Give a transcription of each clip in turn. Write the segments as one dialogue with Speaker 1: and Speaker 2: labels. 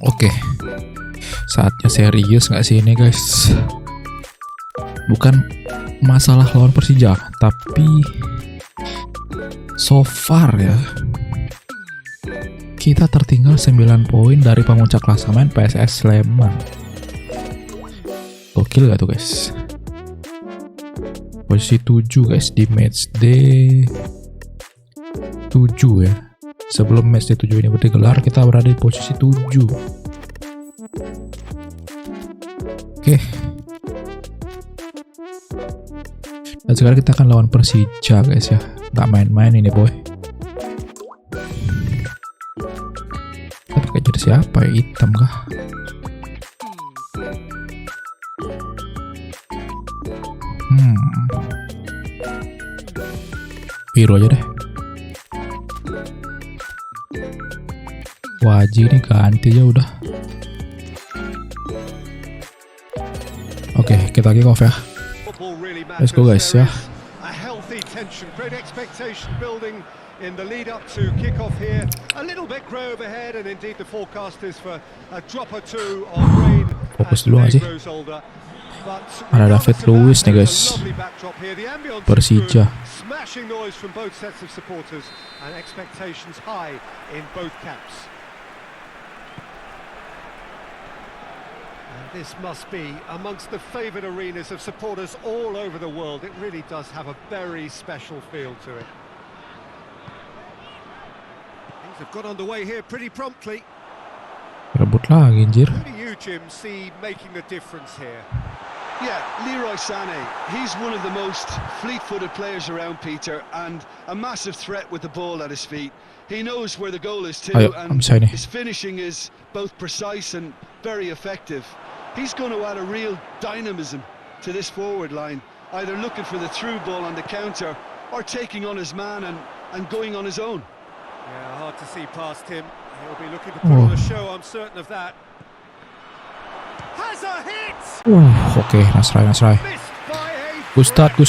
Speaker 1: Oke, saatnya serius nggak sih ini guys? Bukan masalah lawan Persija, tapi so far ya kita tertinggal 9 poin dari pemuncak klasemen PSS Sleman. Gokil gak tuh guys? Posisi 7 guys di Matchday 7 ya. Sebelum Matchday 7 ini digelar, kita berada di posisi 7. Oke. Dan sekarang kita akan lawan Persija guys ya. Gak main-main ini boy. Kita pakai jersey siapa ya? Hitam kah? Biru aja deh. Wajib ini ganti aja udah. Oke, kita kick off ya. Let's go guys ya. In the lead up to kick-off here, a little bit grey overhead, and indeed the forecast is for a drop or two of rain. Fokus dulu nggak sih? Ada David Luiz nih guys. Persija. Smashing noise from both sets of supporters and expectations high in both camps. And this must be amongst the favoured arenas of supporters all over the world. It really does have a very special feel to it. Things have got underway here pretty promptly. Rebut lagi anjir. Who do you, Jim, see making the difference here?
Speaker 2: Yeah, Leroy Sané. He's one of the most fleet-footed players around, Peter, and a massive threat with the ball at his feet. He knows where the goal is too, and his finishing is both precise and very effective. He's going to add a real dynamism to this forward line, either looking for the through ball on the counter or taking on his man and going on his own.
Speaker 3: Yeah, hard to see past him. He'll be looking to put on a show, I'm certain of that. Has a hit!
Speaker 1: Oke, Nasrai. Good start. Good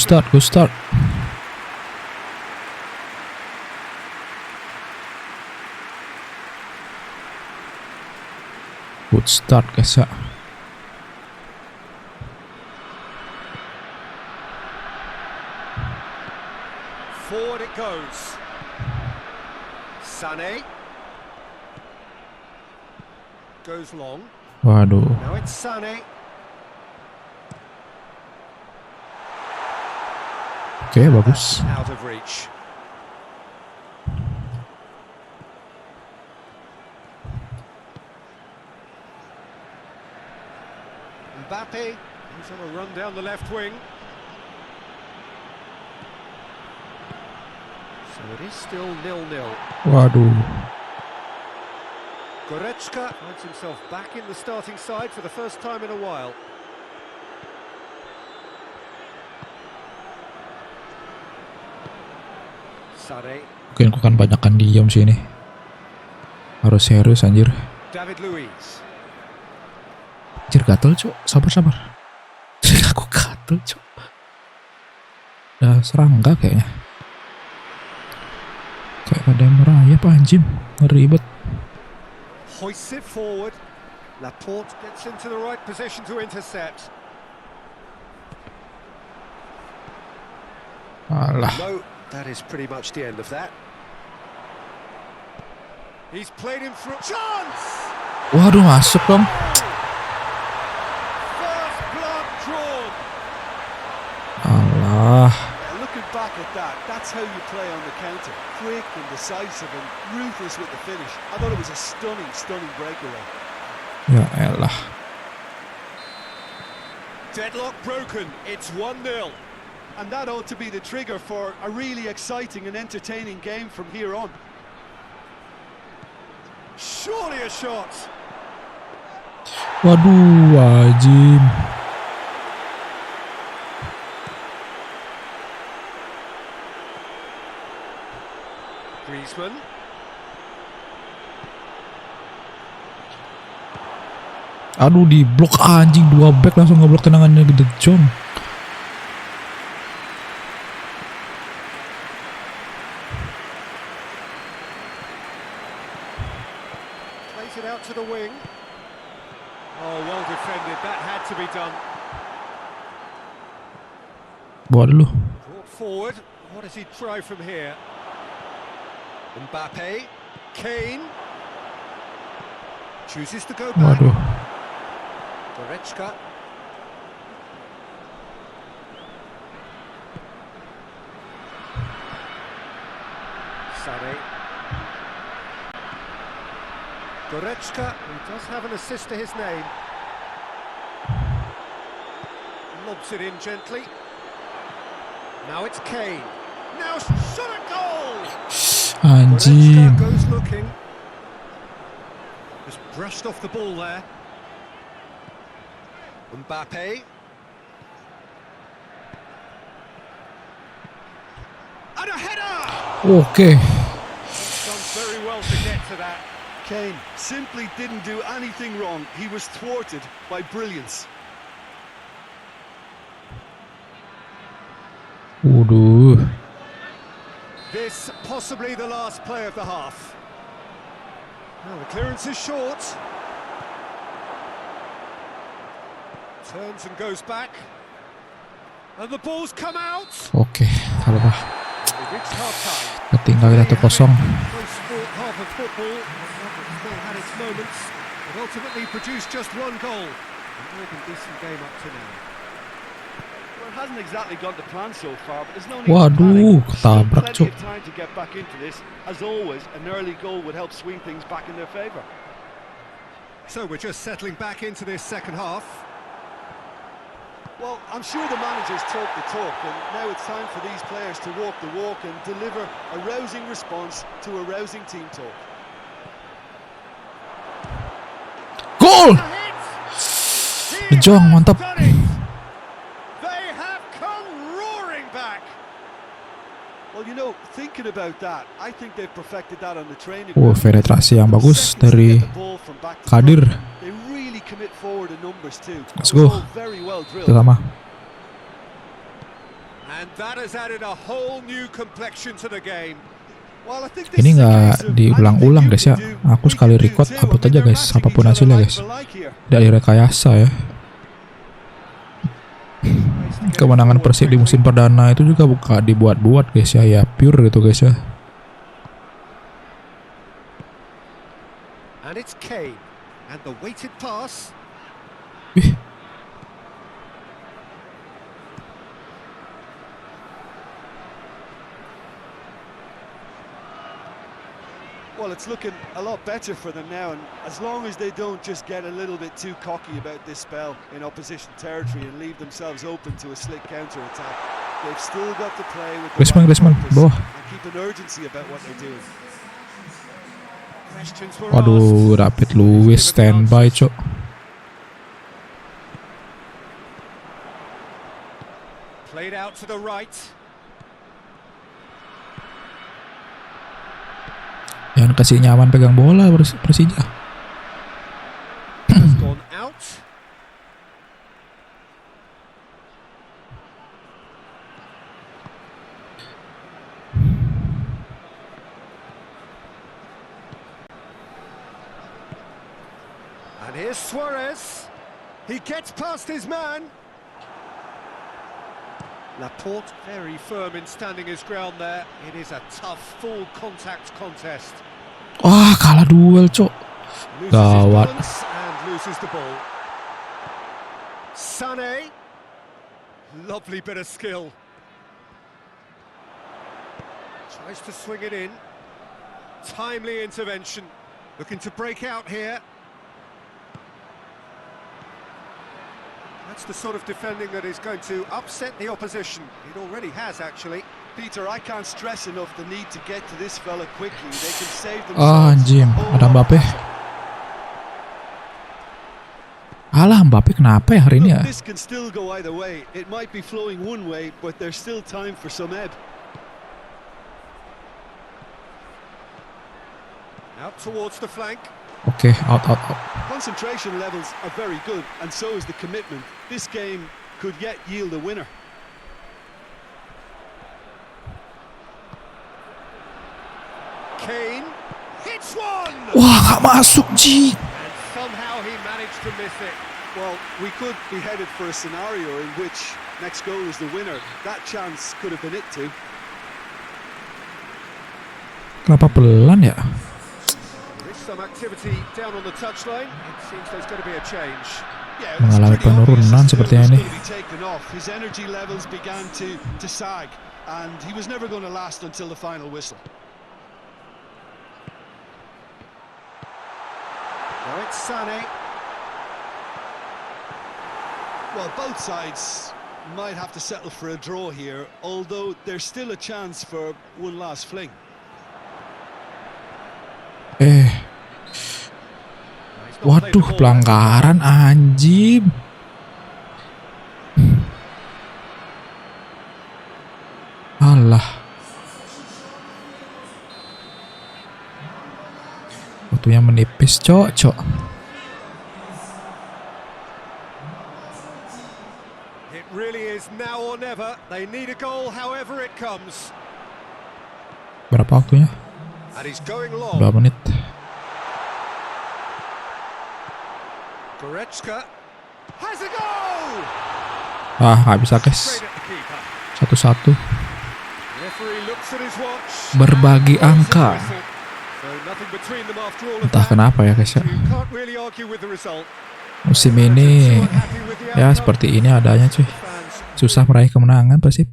Speaker 1: start guys ya.
Speaker 3: Forward it goes. Sané goes long.
Speaker 1: Waduh.
Speaker 3: Now it's Sané.
Speaker 1: Oke, bagus.
Speaker 3: Out of reach. Mbappe, he's on a run down the left wing. So it is still 0-0.
Speaker 1: Waduh.
Speaker 3: Goretzka finds himself back in the starting side for the first time in a while. Sané.
Speaker 1: Mungkin aku akan banyakkan diam sini. Harus serius anjir.
Speaker 3: David Luiz.
Speaker 1: Anjir gatel cuk. Sabar. Aku gatel cuk. Udah serangga kayaknya. Kayak ada yang merayap anjing. Ribet.
Speaker 3: Hoists it forward. Laporte gets into the right position to intercept.
Speaker 1: Alah.
Speaker 3: No, that is pretty much the end of that. He's played him through. Chance!
Speaker 1: Waduh, masuk dong.
Speaker 3: First blood drawn.
Speaker 1: Alah.
Speaker 2: Looking back at that, that's how you play on the counter. Quick and decisive and ruthless with the finish. I thought it was a stunning breakaway.
Speaker 1: Ya elah.
Speaker 3: Deadlock broken. It's 1-0.
Speaker 2: And that ought to be the trigger for a really exciting and entertaining game from here on.
Speaker 3: Surely a shot.
Speaker 1: Waduh, wajib.
Speaker 3: Griezmann.
Speaker 1: Aduh, di blok anjing, 2 back langsung ngeblok tendangannya gede John.
Speaker 3: Plays it out to the wing. Oh, well defended. That had to be done.
Speaker 4: Bawa dulu.
Speaker 3: Brought forward. What does he try from here? Mbappe, Kane chooses to go back.
Speaker 4: Waduh.
Speaker 3: Goretzka. Sane. Goretzka, who does have an assist to his name. Lobs it in gently. Now it's Kane. Now shot a goal!
Speaker 4: Anjing.
Speaker 3: Goretzka goes looking. Just brushed off the ball there. Mbappe. And a header!
Speaker 4: Oke.
Speaker 3: He's done very well to get to that.
Speaker 2: Kane simply didn't do anything wrong. He was thwarted by brilliance.
Speaker 4: Waduh.
Speaker 3: This possibly the last play of the half. Well, the clearance is short. Turns and goes back. And the ball's come out.
Speaker 4: Oke, kalau bah.
Speaker 3: We've reached half-time.
Speaker 4: Ketinggalan 1-0.
Speaker 3: Close sport half of football. Still had its moments, but ultimately produced just one goal. An all been decent game up to now.
Speaker 2: Well, it hasn't exactly gone to plan so far, but there's no need
Speaker 4: Waduh,
Speaker 2: to panic. Still
Speaker 4: ketabrak,
Speaker 2: plenty
Speaker 4: Cuk.
Speaker 2: of time to get back into this. As always, an early goal would help swing things back in their favour.
Speaker 3: So we're just settling back into this second half.
Speaker 2: Well, I'm sure the managers talk the talk, and now it's time for these players to walk the walk and deliver a rousing response to a rousing team talk.
Speaker 4: Gol!
Speaker 3: De
Speaker 4: Jong, mantap.
Speaker 3: They have come roaring back.
Speaker 2: Well, you know, thinking about that, I think they've perfected that on the training.
Speaker 4: Penetrasi yang bagus dari Kadir.
Speaker 2: They really commit forward in numbers too.
Speaker 4: Let's go.
Speaker 2: Very well
Speaker 4: Itu
Speaker 2: drilled.
Speaker 4: sama.
Speaker 3: And that has added a whole new complexion to the game.
Speaker 2: Well, I think
Speaker 4: Ini nggak diulang-ulang guys ya. Aku sekali record upload aja guys, apapun hasilnya guys. Tidak direkayasa ya. Kemenangan Persib di musim perdana itu juga bukan dibuat-buat guys ya, ya pure gitu guys ya.
Speaker 3: And it's Kane and the weighted pass.
Speaker 4: Wih,
Speaker 2: Well, it's looking a lot better for them now, and as long as they don't just get a little bit too cocky about this spell in opposition territory and leave themselves open to a slick counter-attack, they've still got to play with the right
Speaker 4: Griezmann,
Speaker 2: purpose
Speaker 4: bawah.
Speaker 2: and keep an urgency about what they're doing.
Speaker 3: Questions were
Speaker 4: waduh, David Luiz standby cok.
Speaker 3: Played out to the right.
Speaker 4: Jangan kasih nyaman pegang bola Persija.
Speaker 3: Has gone out. And here's Suarez. He gets past his man. Laporte very firm in standing his ground there. It is a tough full contact contest.
Speaker 4: Wah, kalah duel cok.
Speaker 3: Loses his
Speaker 4: Gawat.
Speaker 3: balance and loses the ball. Sané. Lovely bit of skill. Tries to swing it in. Timely intervention. Looking to break out here. That's the sort of defending that is going to upset the opposition. It already has, actually.
Speaker 2: Peter, I can't stress enough the need to get to this fella quickly. They can save
Speaker 4: Ah,
Speaker 2: themselves.
Speaker 4: anjing, ada Mbappe. Alah, Mbappe kenapa ya hari ini ya?
Speaker 2: Look, this can still go either way. It might be flowing one way, but there's still time for some ebb.
Speaker 3: Out towards the flank.
Speaker 4: Oke, out.
Speaker 2: Concentration levels are very good, and so is the commitment. This game could yet yield a winner.
Speaker 3: Kane hits one!
Speaker 4: Wah, gak masuk Ji.
Speaker 3: And
Speaker 1: somehow he managed to miss it.
Speaker 2: Well, we could be headed for a scenario in which next goal is the winner. That chance could have been it too.
Speaker 4: Kenapa pelan ya?
Speaker 1: There is some activity down on the touchline. It seems there's going to be a change.
Speaker 4: Mengalami penurunan sepertinya ini.
Speaker 2: His energy levels began to sag, and he was never going to last until the final whistle.
Speaker 1: Now it's Sané.
Speaker 2: Well, both sides might have to settle for a draw here, although there's still a chance for one last fling.
Speaker 4: Waduh, pelanggaran anjing. Alah. Waktunya menipis, cok.
Speaker 1: It really is now or never. They need a goal however it comes.
Speaker 4: Berapa waktunya?
Speaker 1: And he's going long.
Speaker 4: 2 menit.
Speaker 1: Goretzka has a goal.
Speaker 4: Nggak bisa guys. 1-1. Berbagi angka. Entah kenapa ya guys ya. Musim ini ya seperti ini adanya cuy. Susah meraih kemenangan Persib.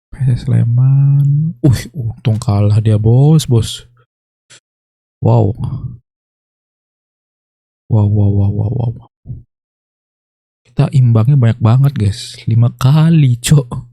Speaker 4: PSS Sleman. Untung kalah dia bos. Wow. Kita imbangnya banyak banget guys. 5 kali cok.